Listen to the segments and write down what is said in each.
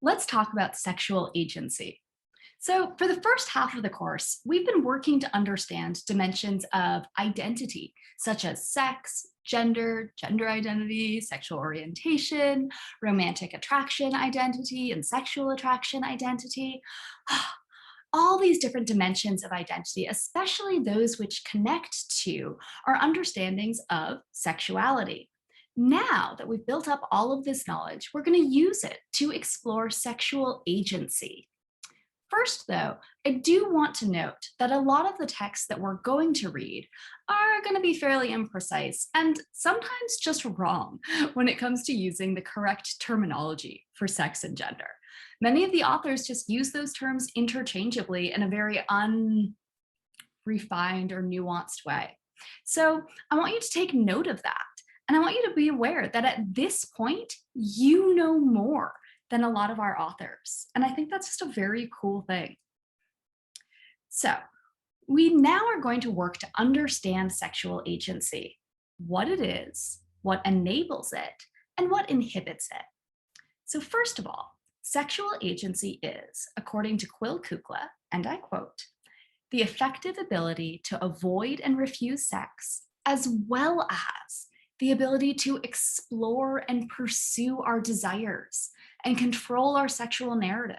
Let's talk about sexual agency. So, for the first half of the course, we've been working to understand dimensions of identity, such as sex, gender identity, sexual orientation, romantic attraction identity, and sexual attraction identity. All these different dimensions of identity, especially those which connect to our understandings of sexuality. Now that we've built up all of this knowledge, we're going to use it to explore sexual agency. First, though, I do want to note that a lot of the texts that we're going to read are going to be fairly imprecise and sometimes just wrong when it comes to using the correct terminology for sex and gender. Many of the authors just use those terms interchangeably in a very unrefined or nuanced way. So I want you to take note of that. And I want you to be aware that at this point, you know more than a lot of our authors. And I think that's just a very cool thing. So we now are going to work to understand sexual agency, what it is, what enables it, and what inhibits it. So first of all, sexual agency is, according to Quill Kukla, and I quote, the effective ability to avoid and refuse sex, as well as the ability to explore and pursue our desires and control our sexual narrative,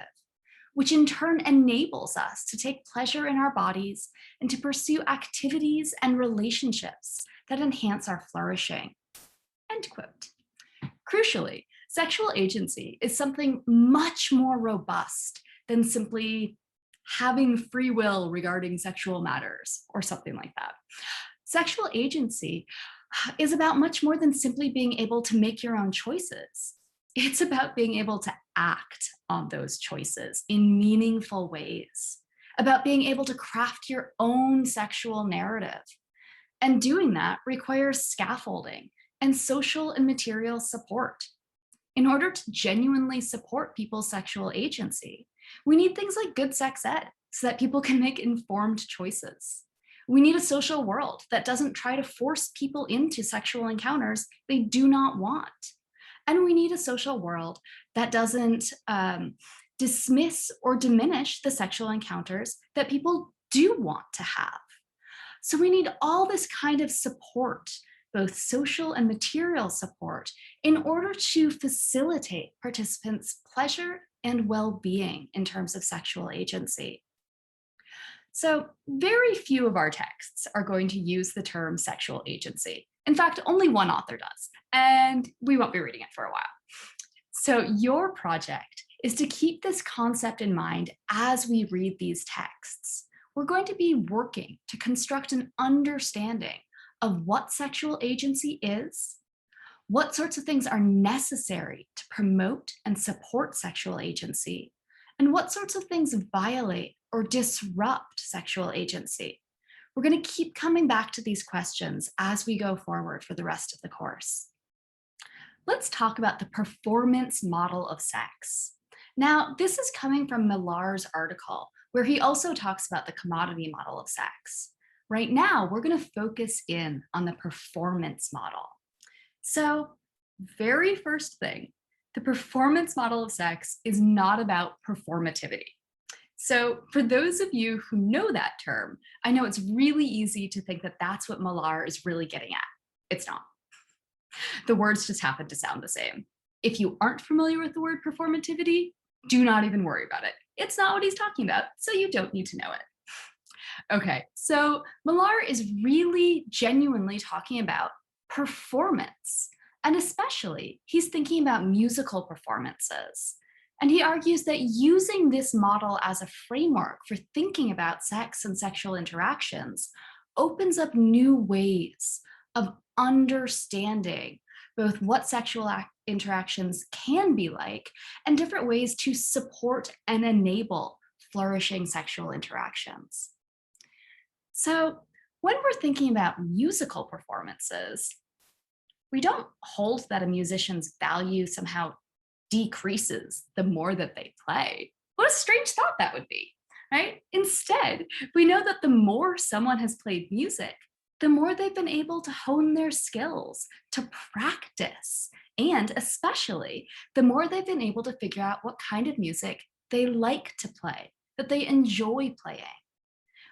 which in turn enables us to take pleasure in our bodies and to pursue activities and relationships that enhance our flourishing. End quote. Crucially, sexual agency is something much more robust than simply having free will regarding sexual matters or something like that. Sexual agency is about much more than simply being able to make your own choices. It's about being able to act on those choices in meaningful ways, about being able to craft your own sexual narrative. And doing that requires scaffolding and social and material support. In order to genuinely support people's sexual agency, we need things like good sex ed so that people can make informed choices. We need a social world that doesn't try to force people into sexual encounters they do not want. And we need a social world that doesn't dismiss or diminish the sexual encounters that people do want to have. So we need all this kind of support, both social and material support, in order to facilitate participants' pleasure and well-being in terms of sexual agency. So very few of our texts are going to use the term sexual agency. In fact, only one author does, and we won't be reading it for a while. So your project is to keep this concept in mind as we read these texts. We're going to be working to construct an understanding of what sexual agency is, what sorts of things are necessary to promote and support sexual agency, and what sorts of things violate or disrupt sexual agency. We're going to keep coming back to these questions as we go forward for the rest of the course. Let's talk about the performance model of sex. Now, this is coming from Millar's article, where he also talks about the commodity model of sex. Right now, we're going to focus in on the performance model. So, very first thing, the performance model of sex is not about performativity. So for those of you who know that term, I know it's really easy to think that that's what Millar is really getting at. It's not. The words just happen to sound the same. If you aren't familiar with the word performativity, do not even worry about it. It's not what he's talking about, so you don't need to know it. Okay, so Millar is really genuinely talking about performance, and especially he's thinking about musical performances. And he argues that using this model as a framework for thinking about sex and sexual interactions opens up new ways of understanding both what sexual interactions can be like and different ways to support and enable flourishing sexual interactions. So when we're thinking about musical performances, we don't hold that a musician's value somehow decreases the more that they play. What a strange thought that would be, right? Instead, we know that the more someone has played music, the more they've been able to hone their skills, to practice, and especially the more they've been able to figure out what kind of music they like to play, that they enjoy playing.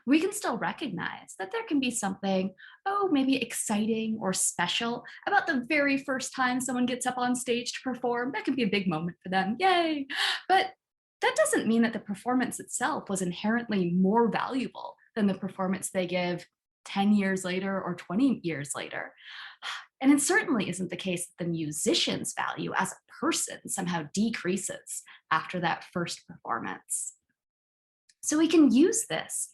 We can still recognize that there can be something, oh, maybe exciting or special about the very first time someone gets up on stage to perform. That can be a big moment for them. Yay. But that doesn't mean that the performance itself was inherently more valuable than the performance they give 10 years later or 20 years later. And it certainly isn't the case that the musician's value as a person somehow decreases after that first performance. So we can use this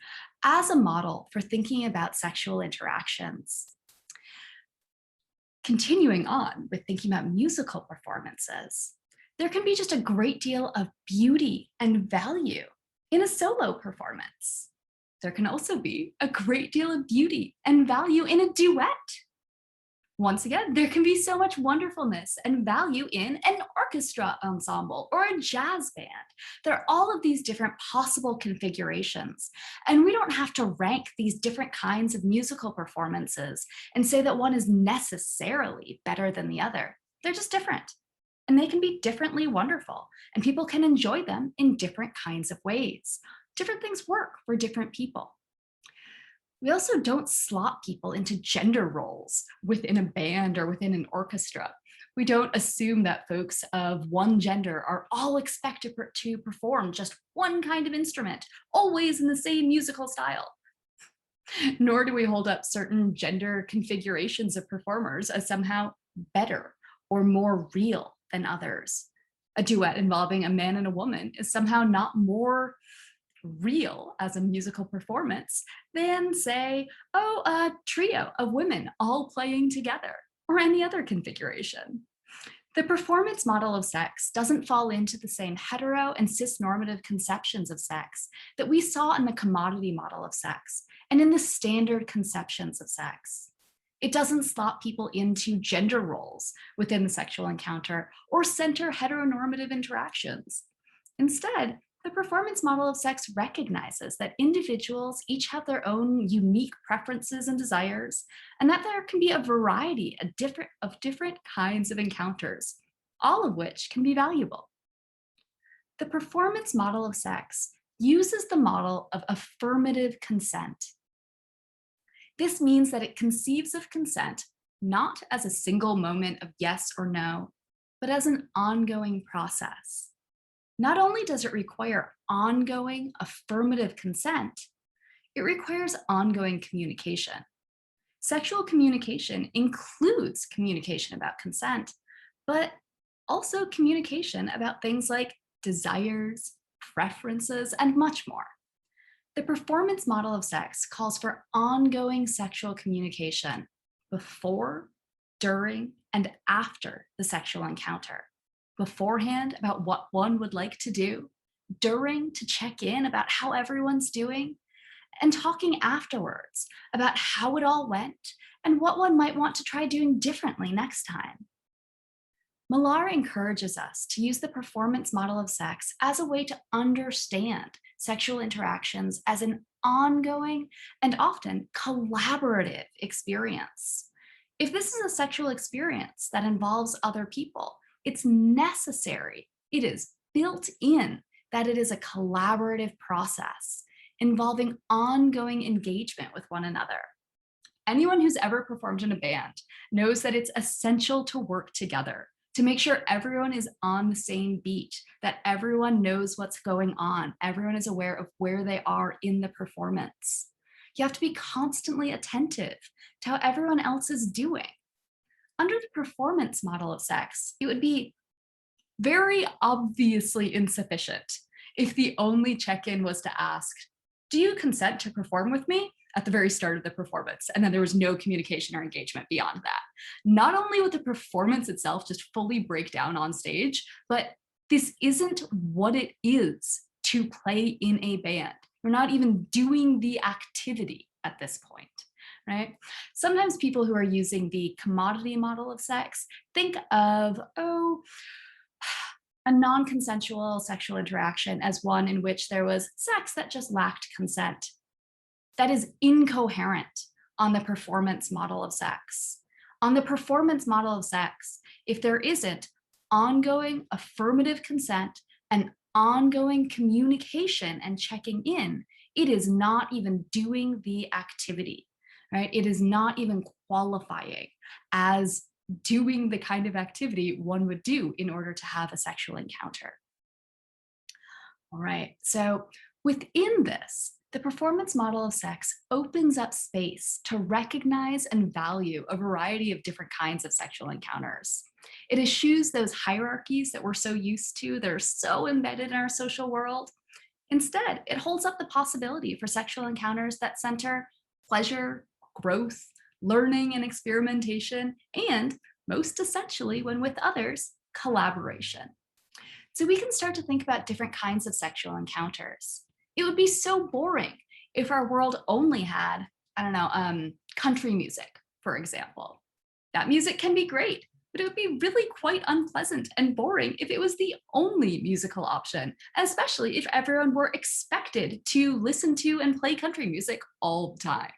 as a model for thinking about sexual interactions. Continuing on with thinking about musical performances, there can be just a great deal of beauty and value in a solo performance. There can also be a great deal of beauty and value in a duet. Once again, there can be so much wonderfulness and value in an orchestra ensemble or a jazz band. There are all of these different possible configurations, and we don't have to rank these different kinds of musical performances and say that one is necessarily better than the other. They're just different, and they can be differently wonderful, and people can enjoy them in different kinds of ways. Different things work for different people. We also don't slot people into gender roles within a band or within an orchestra. We don't assume that folks of one gender are all expected to perform just one kind of instrument, always in the same musical style. Nor do we hold up certain gender configurations of performers as somehow better or more real than others. A duet involving a man and a woman is somehow not more real as a musical performance than, say, oh, a trio of women all playing together, or any other configuration. The performance model of sex doesn't fall into the same hetero and cis-normative conceptions of sex that we saw in the commodity model of sex and in the standard conceptions of sex. It doesn't slot people into gender roles within the sexual encounter or center heteronormative interactions. Instead, the performance model of sex recognizes that individuals each have their own unique preferences and desires, and that there can be a variety of different kinds of encounters, all of which can be valuable. The performance model of sex uses the model of affirmative consent. This means that it conceives of consent not as a single moment of yes or no, but as an ongoing process. Not only does it require ongoing affirmative consent, it requires ongoing communication. Sexual communication includes communication about consent, but also communication about things like desires, preferences, and much more. The performance model of sex calls for ongoing sexual communication before, during, and after the sexual encounter. Beforehand about what one would like to do, during to check in about how everyone's doing, and talking afterwards about how it all went and what one might want to try doing differently next time. Millar encourages us to use the performance model of sex as a way to understand sexual interactions as an ongoing and often collaborative experience. If this is a sexual experience that involves other people, it's necessary, it is built in that it is a collaborative process involving ongoing engagement with one another. Anyone who's ever performed in a band knows that it's essential to work together, to make sure everyone is on the same beat, that everyone knows what's going on, everyone is aware of where they are in the performance. You have to be constantly attentive to how everyone else is doing. Under the performance model of sex, it would be very obviously insufficient if the only check-in was to ask, do you consent to perform with me? At the very start of the performance, and then there was no communication or engagement beyond that. Not only would the performance itself just fully break down on stage, but this isn't what it is to play in a band. We're not even doing the activity at this point, right? Sometimes people who are using the commodity model of sex think of, a non-consensual sexual interaction as one in which there was sex that just lacked consent. That is incoherent on the performance model of sex. On the performance model of sex, if there isn't ongoing affirmative consent and ongoing communication and checking in, it is not even doing the activity, right? It is not even qualifying as doing the kind of activity one would do in order to have a sexual encounter. All right, so within this, the performance model of sex opens up space to recognize and value a variety of different kinds of sexual encounters. It eschews those hierarchies that we're so used to, that are so embedded in our social world. Instead, it holds up the possibility for sexual encounters that center pleasure, growth, learning and experimentation, and most essentially, when with others, collaboration. So we can start to think about different kinds of sexual encounters. It would be so boring if our world only had, I don't know, country music, for example. That music can be great, but it would be really quite unpleasant and boring if it was the only musical option, especially if everyone were expected to listen to and play country music all the time.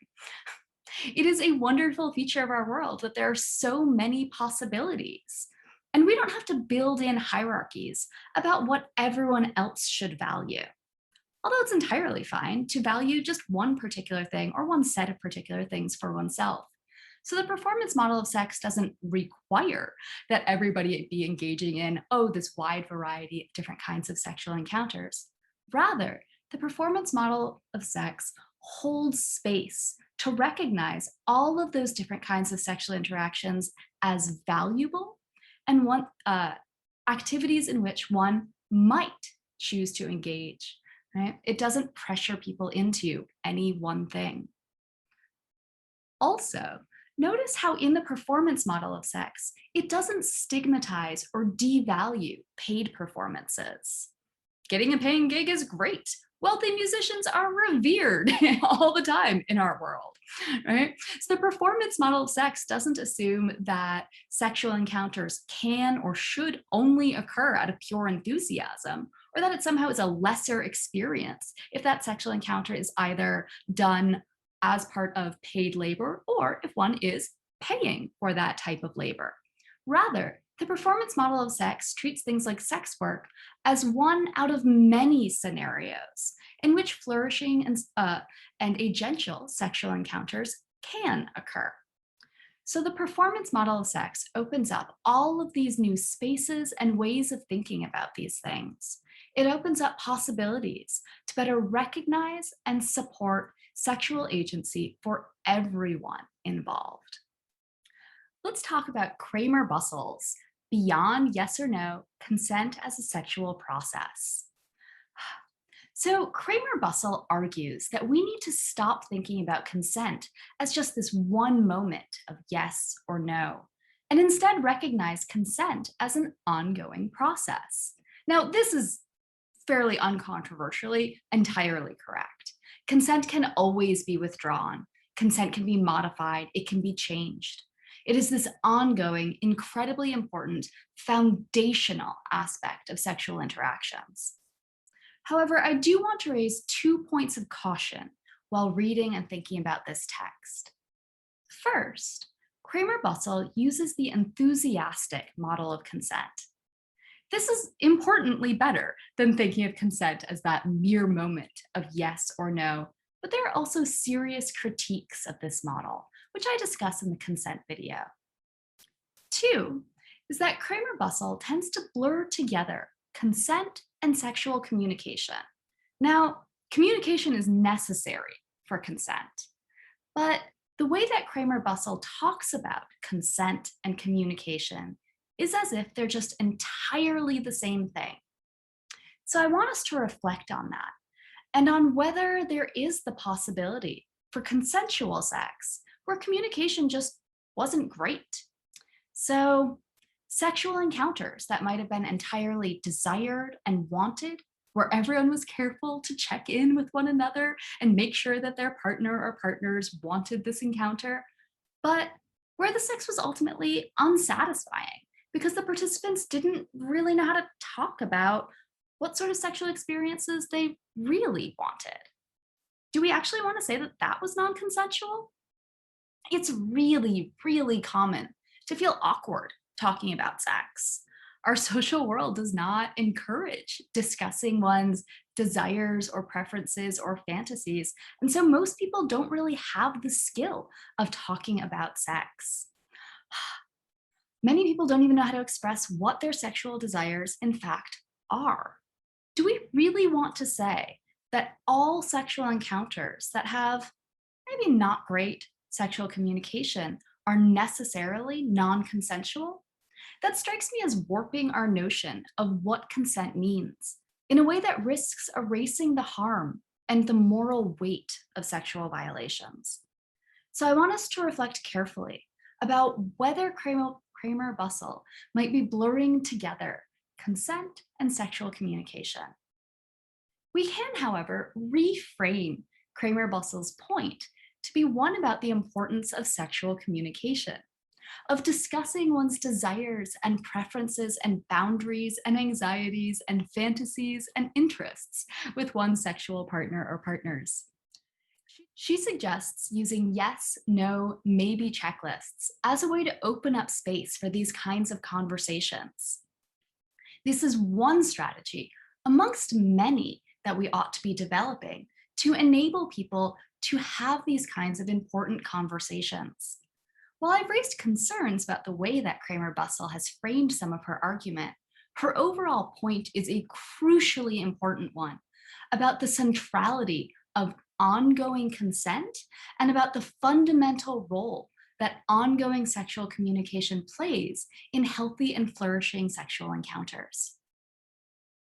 It is a wonderful feature of our world that there are so many possibilities. And we don't have to build in hierarchies about what everyone else should value. Although it's entirely fine to value just one particular thing or one set of particular things for oneself. So the performance model of sex doesn't require that everybody be engaging in, oh, this wide variety of different kinds of sexual encounters. Rather, the performance model of sex holds space to recognize all of those different kinds of sexual interactions as valuable and activities in which one might choose to engage. Right? It doesn't pressure people into any one thing. Also, notice how in the performance model of sex, it doesn't stigmatize or devalue paid performances. Getting a paying gig is great. Wealthy musicians are revered all the time in our world, right? So the performance model of sex doesn't assume that sexual encounters can or should only occur out of pure enthusiasm, or that it somehow is a lesser experience if that sexual encounter is either done as part of paid labor or if one is paying for that type of labor. Rather, the performance model of sex treats things like sex work as one out of many scenarios in which flourishing and agential sexual encounters can occur. So the performance model of sex opens up all of these new spaces and ways of thinking about these things. It opens up possibilities to better recognize and support sexual agency for everyone involved. Let's talk about Kramer-Bussell's Beyond Yes or No, Consent as a Sexual Process. So Kramer-Bussell argues that we need to stop thinking about consent as just this one moment of yes or no, and instead recognize consent as an ongoing process. Now, this is fairly uncontroversially entirely correct. Consent can always be withdrawn. Consent can be modified. It can be changed. It is this ongoing, incredibly important, foundational aspect of sexual interactions. However, I do want to raise 2 points of caution while reading and thinking about this text. First, Kramer-Bussell uses the enthusiastic model of consent. This is importantly better than thinking of consent as that mere moment of yes or no, but there are also serious critiques of this model, which I discuss in the consent video. 2 is that Kramer-Bussell tends to blur together consent and sexual communication. Now, communication is necessary for consent, but the way that Kramer-Bussell talks about consent and communication is as if they're just entirely the same thing. So I want us to reflect on that and on whether there is the possibility for consensual sex where communication just wasn't great. So sexual encounters that might have been entirely desired and wanted, where everyone was careful to check in with one another and make sure that their partner or partners wanted this encounter, but where the sex was ultimately unsatisfying because the participants didn't really know how to talk about what sort of sexual experiences they really wanted. Do we actually want to say that that was non consensual? It's really, really common to feel awkward talking about sex. Our social world does not encourage discussing one's desires or preferences or fantasies. And so most people don't really have the skill of talking about sex. Many people don't even know how to express what their sexual desires, in fact, are. Do we really want to say that all sexual encounters that have maybe not great sexual communication are necessarily non consensual? That strikes me as warping our notion of what consent means in a way that risks erasing the harm and the moral weight of sexual violations. So I want us to reflect carefully about whether Kramer Bussell might be blurring together consent and sexual communication. We can, however, reframe Kramer Bussell's point to be one about the importance of sexual communication, of discussing one's desires and preferences and boundaries and anxieties and fantasies and interests with one's sexual partner or partners. She suggests using yes, no, maybe checklists as a way to open up space for these kinds of conversations. This is one strategy amongst many that we ought to be developing to enable people to have these kinds of important conversations. While I've raised concerns about the way that Kramer Bussell has framed some of her argument, her overall point is a crucially important one about the centrality of ongoing consent and about the fundamental role that ongoing sexual communication plays in healthy and flourishing sexual encounters.